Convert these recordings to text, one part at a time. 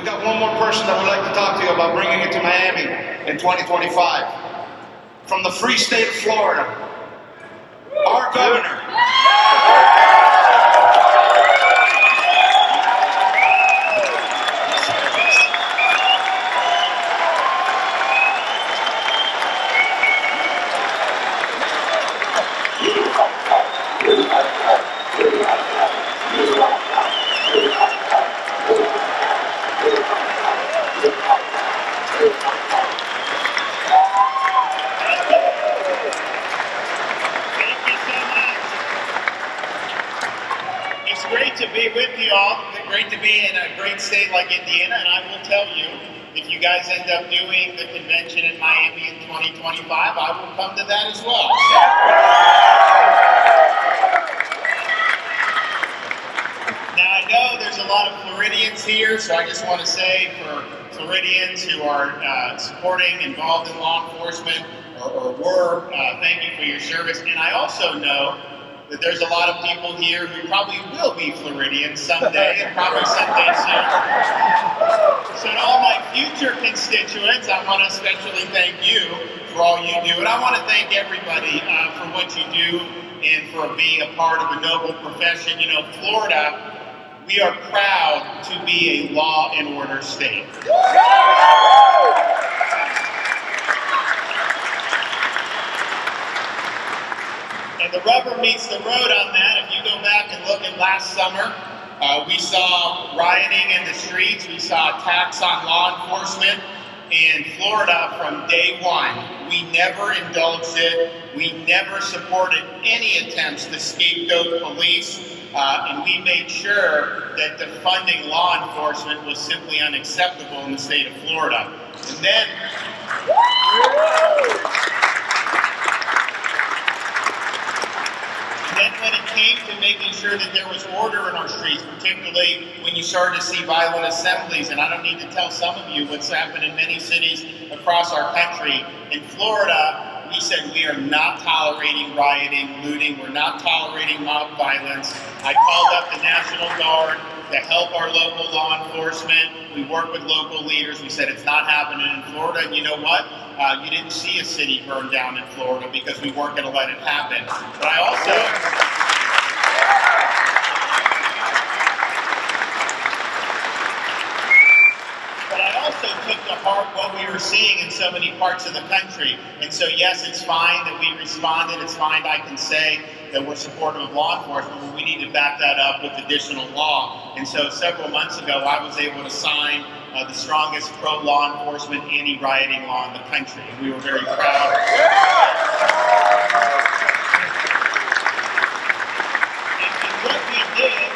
got one more person that would like to talk to you about bringing it to Miami in 2025. From the free state of Florida, our governor. To be with you all. It's great to be in a great state like Indiana, and I will tell you, if you guys end up doing the convention in Miami in 2025, I will come to that as well. Now I know there's a lot of Floridians here, so I just want to say for Floridians who are involved in law enforcement or were, thank you for your service. And I also know that there's a lot of people here who probably will be Floridians someday, and probably someday soon. So to all my future constituents, I want to especially thank you for all you do. And I want to thank everybody for what you do and for being a part of a noble profession. You know, Florida, we are proud to be a law and order state. And the rubber meets the road on that. If you go back and look at last summer, we saw rioting in the streets. We saw attacks on law enforcement. In Florida, from day one, we never indulged it. We never supported any attempts to scapegoat police. And we made sure that defunding law enforcement was simply unacceptable in the state of Florida. And then when it came to making sure that there was order in our streets, particularly when you started to see violent assemblies, and I don't need to tell some of you what's happened in many cities across our country. In Florida, we said we are not tolerating rioting, looting, we're not tolerating mob violence. I called up the National Guard to help our local law enforcement. We work with local leaders. We said it's not happening in Florida, and you know what? You didn't see a city burn down in Florida because we weren't going to let it happen. But I also took to heart what we were seeing in so many parts of the country. And so yes, it's fine that we responded. It's fine I can say that we're supportive of law enforcement, but we need to back that up with additional law. And so several months ago, I was able to sign the strongest pro-law enforcement anti-rioting law in the country. And we were very proud. And what we did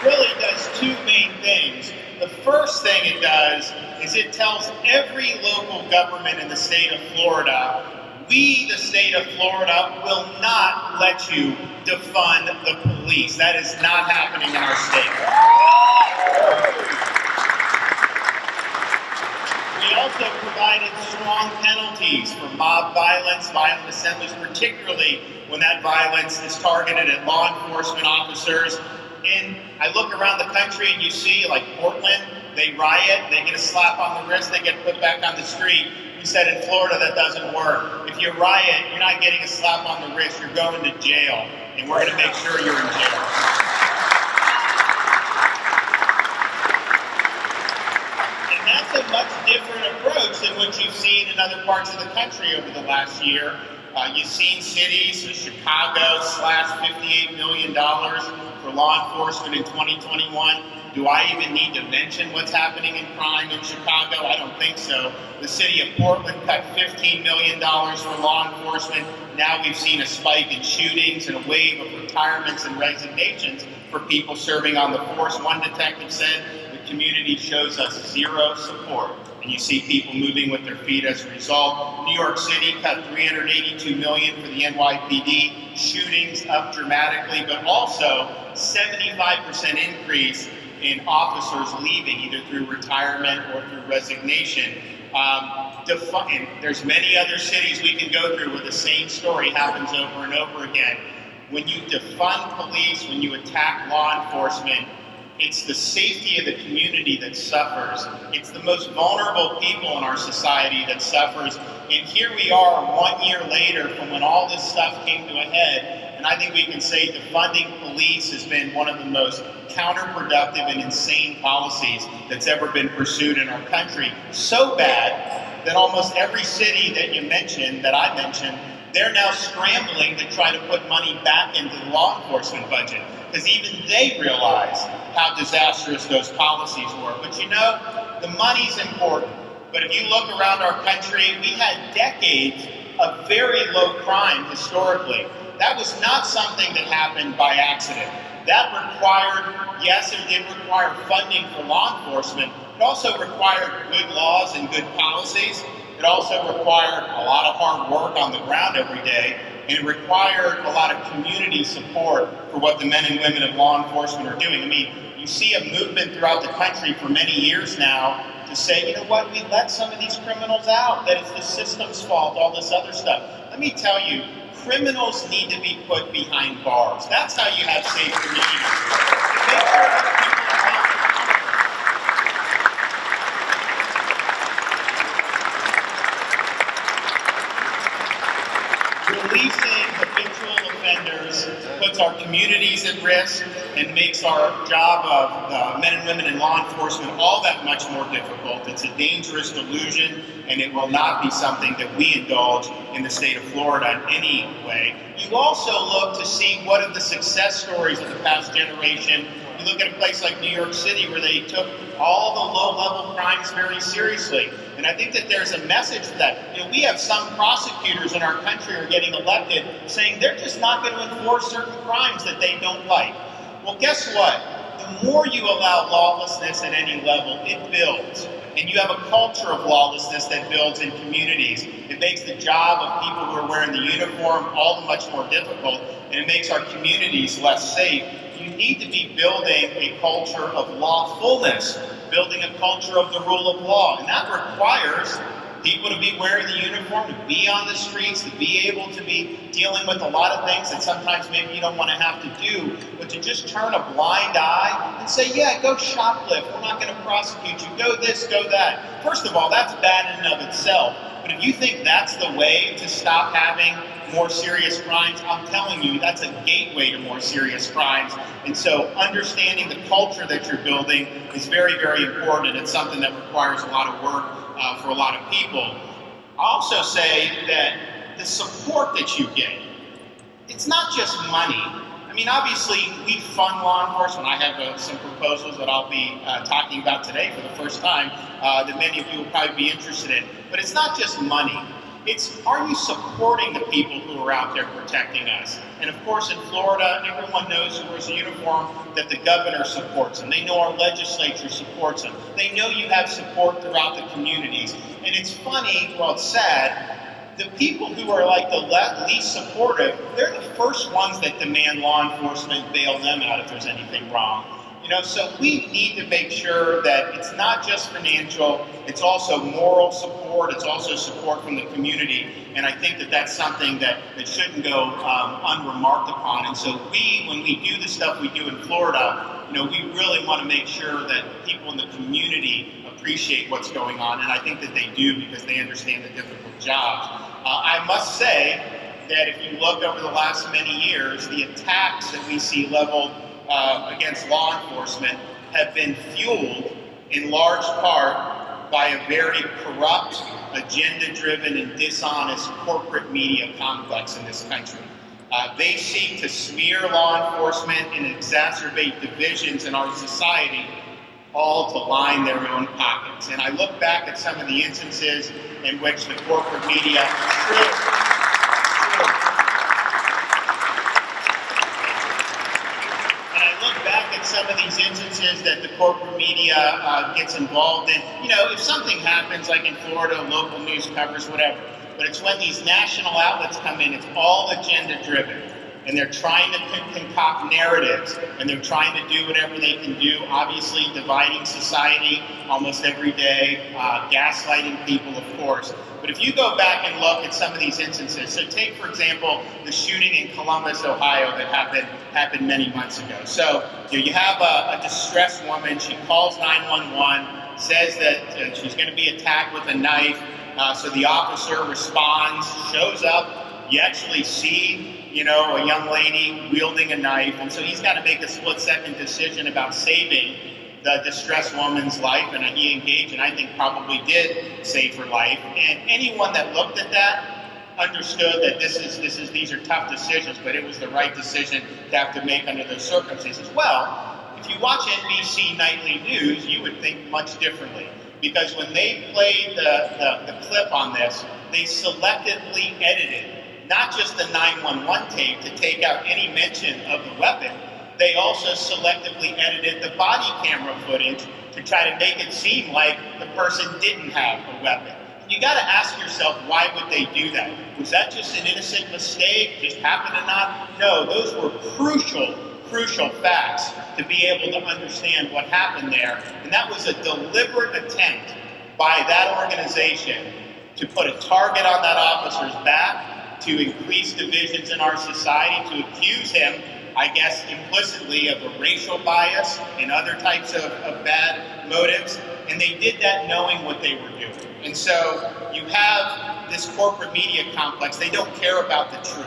really does two main things. The first thing it does is it tells every local government in the state of Florida, we, the state of Florida, will not let you defund the police. That is not happening in our state. We also provided strong penalties for mob violence, violent assemblies, particularly when that violence is targeted at law enforcement officers. And I look around the country and you see, like Portland, they riot, they get a slap on the wrist, they get put back on the street. We said in Florida that doesn't work. If you riot, you're not getting a slap on the wrist, you're going to jail. And we're going to make sure you're in jail. And that's a much different approach than what you've seen in other parts of the country over the last year. You've seen cities, Chicago slashed $58 million for law enforcement in 2021. Do I even need to mention what's happening in crime in Chicago? I don't think so. The city of Portland cut $15 million for law enforcement. Now we've seen a spike in shootings and a wave of retirements and resignations for people serving on the force. One detective said the community shows us zero support. And you see people moving with their feet as a result. New York City cut $382 million for the NYPD. Shootings up dramatically, but also 75% increase in officers leaving either through retirement or through resignation. And there's many other cities we can go through where the same story happens over and over again. When you defund police, when you attack law enforcement, It's the safety of the community that suffers. It's the most vulnerable people in our society that suffers. And here we are 1 year later from when all this stuff came to a head. And I think we can say defunding police has been one of the most counterproductive and insane policies that's ever been pursued in our country. So bad that almost every city that you mentioned, that I mentioned, they're now scrambling to try to put money back into the law enforcement budget, because even they realize how disastrous those policies were. But you know, the money's important. But if you look around our country, we had decades of very low crime historically. That was not something that happened by accident. That required, yes, it did require funding for law enforcement. It also required good laws and good policies. It also required a lot of hard work on the ground every day, and it required a lot of community support for what the men and women of law enforcement are doing. I mean, you see a movement throughout the country for many years now to say, you know what, we let some of these criminals out, that it's the system's fault, all this other stuff. Let me tell you, criminals need to be put behind bars. That's how you have safe communities. Make sure that people releasing habitual offenders puts our communities at risk and makes our job of men and women in law enforcement all that much more difficult. It's a dangerous delusion, and it will not be something that we indulge in the state of Florida in any way. You also look to see what are the success stories of the past generation. You look at a place like New York City where they took all the low-level crimes very seriously. And I think that there's a message to that. You know, we have some prosecutors in our country who are getting elected saying they're just not going to enforce certain crimes that they don't like. Well, guess what? The more you allow lawlessness at any level, it builds. And you have a culture of lawlessness that builds in communities. It makes the job of people who are wearing the uniform all the much more difficult, and it makes our communities less safe. You need to be building a culture of lawfulness, building a culture of the rule of law. And that requires people to be wearing the uniform, to be on the streets, to be able to be dealing with a lot of things that sometimes maybe you don't want to have to do, but to just turn a blind eye and say, yeah, go shoplift, we're not going to prosecute you, go this, go that. First of all, that's bad in and of itself. But if you think that's the way to stop having more serious crimes, I'm telling you, that's a gateway to more serious crimes. And so understanding the culture that you're building is very, very important. It's something that requires a lot of work for a lot of people. I also say that the support that you get, it's not just money. I mean, obviously, we fund law enforcement. I have some proposals that I'll be talking about today for the first time that many of you will probably be interested in. But it's not just money. It's, are you supporting the people who are out there protecting us? And of course, in Florida, everyone knows who wears a uniform that the governor supports them. They know our legislature supports them. They know you have support throughout the communities. And it's funny, well, it's sad, the people who are like the least supportive, they're the first ones that demand law enforcement bail them out if there's anything wrong. You know, so we need to make sure that it's not just financial, it's also moral support, it's also support from the community. And I think that that's something that shouldn't go unremarked upon. And so when we do the stuff we do in Florida, you know, we really want to make sure that people in the community appreciate what's going on. And I think that they do because they understand the difficult jobs. I must say that if you look over the last many years, the attacks that we see leveled against law enforcement have been fueled in large part by a very corrupt, agenda-driven, and dishonest corporate media complex in this country. They seek to smear law enforcement and exacerbate divisions in our society, all to line their own pockets. And I look back at some of the instances in which the corporate media some of these instances that the corporate media gets involved in. You know, if something happens, like in Florida, local news covers whatever, but it's when these national outlets come in, it's all agenda-driven. and they're trying to concoct narratives, and they're trying to do whatever they can do, obviously dividing society almost every day, gaslighting people, of course. But if you go back and look at some of these instances, so take, for example, the shooting in Columbus, Ohio that happened many months ago. So you have a distressed woman, she calls 911, says that she's going to be attacked with a knife, so the officer responds, shows up, you actually see a young lady wielding a knife, and so he's got to make a split-second decision about saving the distressed woman's life, and he engaged, and I think probably did save her life. And anyone that looked at that understood that these are tough decisions, but it was the right decision to have to make under those circumstances. Well, if you watch NBC Nightly News, you would think much differently, because when they played the clip on this, they selectively edited not just the 911 tape to take out any mention of the weapon, they also selectively edited the body camera footage to try to make it seem like the person didn't have a weapon. You got to ask yourself, why would they do that? Was that just an innocent mistake, just happened to not? No, those were crucial facts to be able to understand what happened there. And that was a deliberate attempt by that organization to put a target on that officer's back, to increase divisions in our society, to accuse him, I guess implicitly, of a racial bias and other types of bad motives. And they did that knowing what they were doing. And so you have this corporate media complex, they don't care about the truth.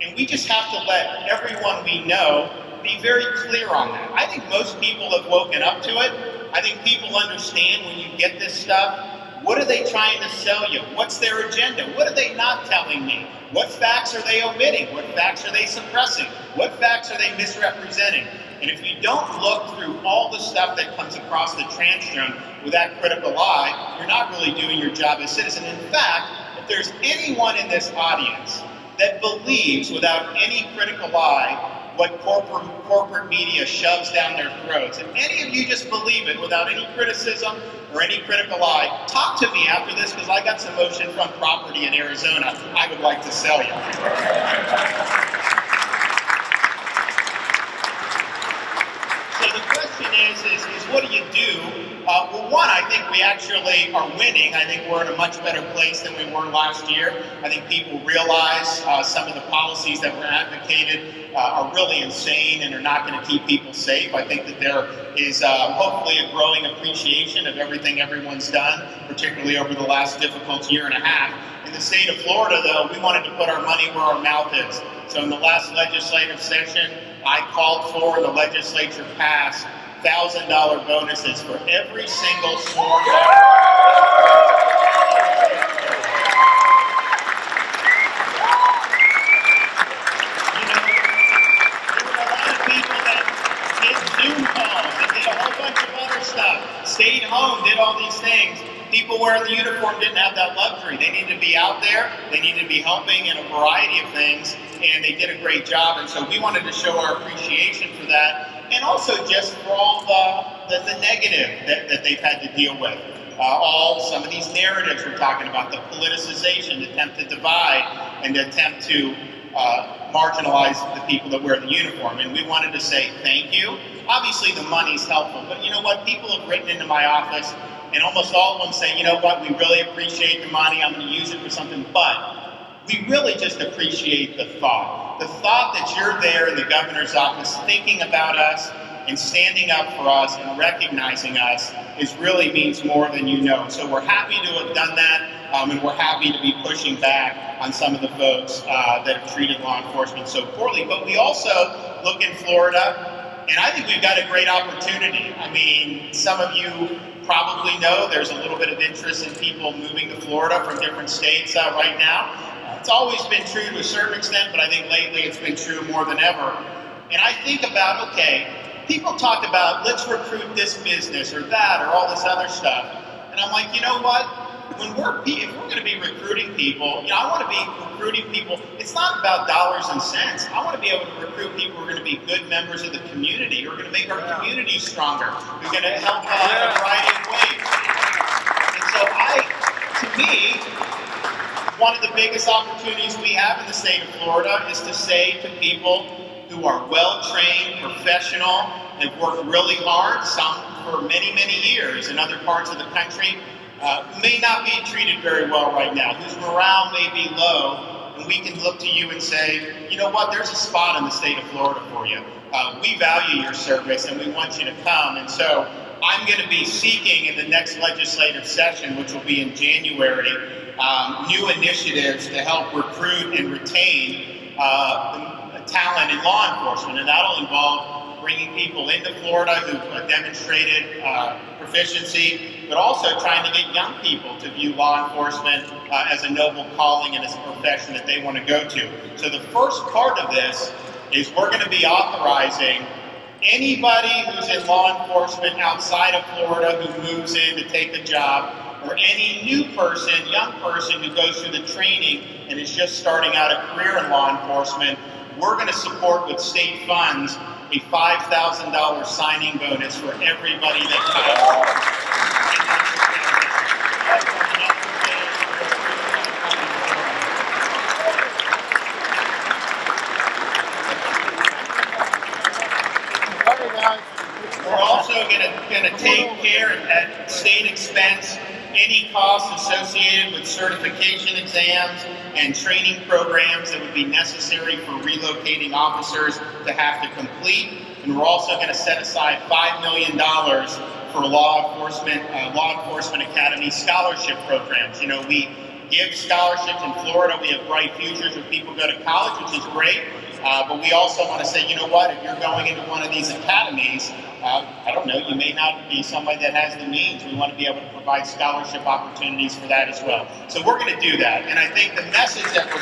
And we just have to let everyone we know be very clear on that. I think most people have woken up to it. I think people understand when you get this stuff. What are they trying to sell you? What's their agenda? What are they not telling me? What facts are they omitting? What facts are they suppressing? What facts are they misrepresenting? And if you don't look through all the stuff that comes across the transom with that critical eye, you're not really doing your job as a citizen. In fact, if there's anyone in this audience that believes without any critical eye what corporate media shoves down their throats, if any of you just believe it without any criticism or any critical eye, talk to me after this, because I got some oceanfront property in Arizona I would like to sell you. So the question is what do you do? Well, one, I think we actually are winning. I think we're in a much better place than we were last year. I think people realize some of the policies that were advocated are really insane and are not going to keep people safe. I think that there is hopefully a growing appreciation of everything everyone's done, particularly over the last difficult year and a half. In the state of Florida, though, we wanted to put our money where our mouth is. So in the last legislative session, I called for, the legislature passed, $1,000 bonuses for every single sworn stayed home, did all these things. People wearing the uniform didn't have that luxury. They needed to be out there. They needed to be helping in a variety of things, and they did a great job. And so we wanted to show our appreciation for that, and also just for all the negative that they've had to deal with. Some of these narratives we're talking about, the politicization, the attempt to divide, and the attempt to marginalize the people that wear the uniform. And we wanted to say thank you. Obviously the money's helpful, but you know what? People have written into my office, and almost all of them say, you know what, we really appreciate the money, I'm going to use it for something, but we really just appreciate the thought. The thought that you're there in the governor's office thinking about us and standing up for us and recognizing us really means more than you know. So we're happy to have done that, and we're happy to be pushing back on some of the folks that have treated law enforcement so poorly. But we also look in Florida, and I think we've got a great opportunity. I mean, some of you probably know there's a little bit of interest in people moving to Florida from different states right now. It's always been true to a certain extent, but I think lately it's been true more than ever. And I think about, okay, people talk about let's recruit this business or that or all this other stuff. And I'm like, you know what? If we're going to be recruiting people, I want to be recruiting people. It's not about dollars and cents. I want to be able to recruit people who are going to be good members of the community, who are going to make our community stronger, who are going to help in a variety of ways. And so to me, one of the biggest opportunities we have in the state of Florida is to say to people who are well-trained, professional, and have worked really hard, some for many, many years in other parts of the country, who may not be treated very well right now, whose morale may be low, and we can look to you and say, you know what, there's a spot in the state of Florida for you. We value your service and we want you to come. And so I'm going to be seeking in the next legislative session, which will be in January, new initiatives to help recruit and retain talent in law enforcement. And that'll involve bringing people into Florida who've demonstrated proficiency, but also trying to get young people to view law enforcement as a noble calling and as a profession that they want to go to. So the first part of this is we're going to be authorizing anybody who's in law enforcement outside of Florida who moves in to take a job, or any new person, young person who goes through the training and is just starting out a career in law enforcement, we're going to support with state funds a $5,000 signing bonus for everybody that comes. We're also going to take care at state expense any costs associated with certification exams and training programs that would be necessary for relocating officers to have to complete. And we're also going to set aside $5 million for law enforcement academy scholarship programs. You know, we give scholarships in Florida. We have bright futures where people go to college, which is great. But we also want to say, you know what, if you're going into one of these academies, I don't know, you may not be somebody that has the means. We want to be able to provide scholarship opportunities for that as well. So we're going to do that. And I think the message that we're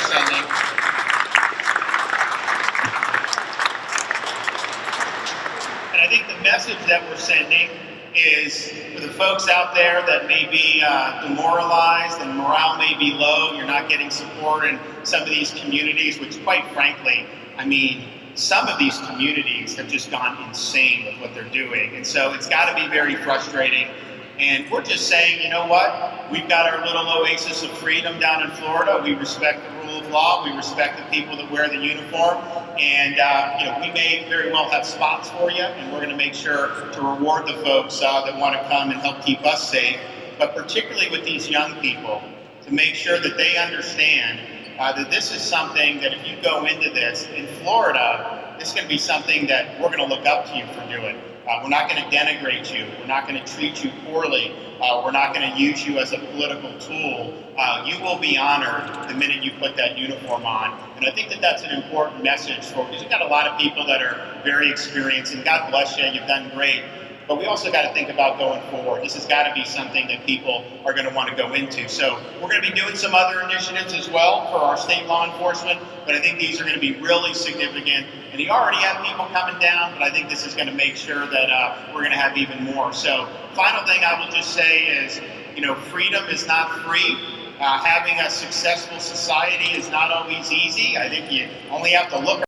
sending, is for the folks out there that may be demoralized and morale may be low, you're not getting support in some of these communities, which quite frankly, I mean, some of these communities have just gone insane with what they're doing. And so it's got to be very frustrating. And we're just saying, you know what? We've got our little oasis of freedom down in Florida. We respect the rule of law. We respect the people that wear the uniform. And, you know, we may very well have spots for you, and we're going to make sure to reward the folks that want to come and help keep us safe. But particularly with these young people, to make sure that they understand that this is something that if you go into this in Florida, this is going to be something that we're going to look up to you for doing. We're not going to denigrate you. We're not going to treat you poorly. We're not going to use you as a political tool. You will be honored the minute you put that uniform on. And I think that that's an important message for, because you've got a lot of people that are very experienced, and God bless you, you've done great. But we also got to think about going forward. This has got to be something that people are going to want to go into. So we're going to be doing some other initiatives as well for our state law enforcement, but I think these are going to be really significant. And you already have people coming down, but I think this is going to make sure that we're going to have even more. So final thing I will just say is, you know, freedom is not free. Having a successful society is not always easy. I think you only have to look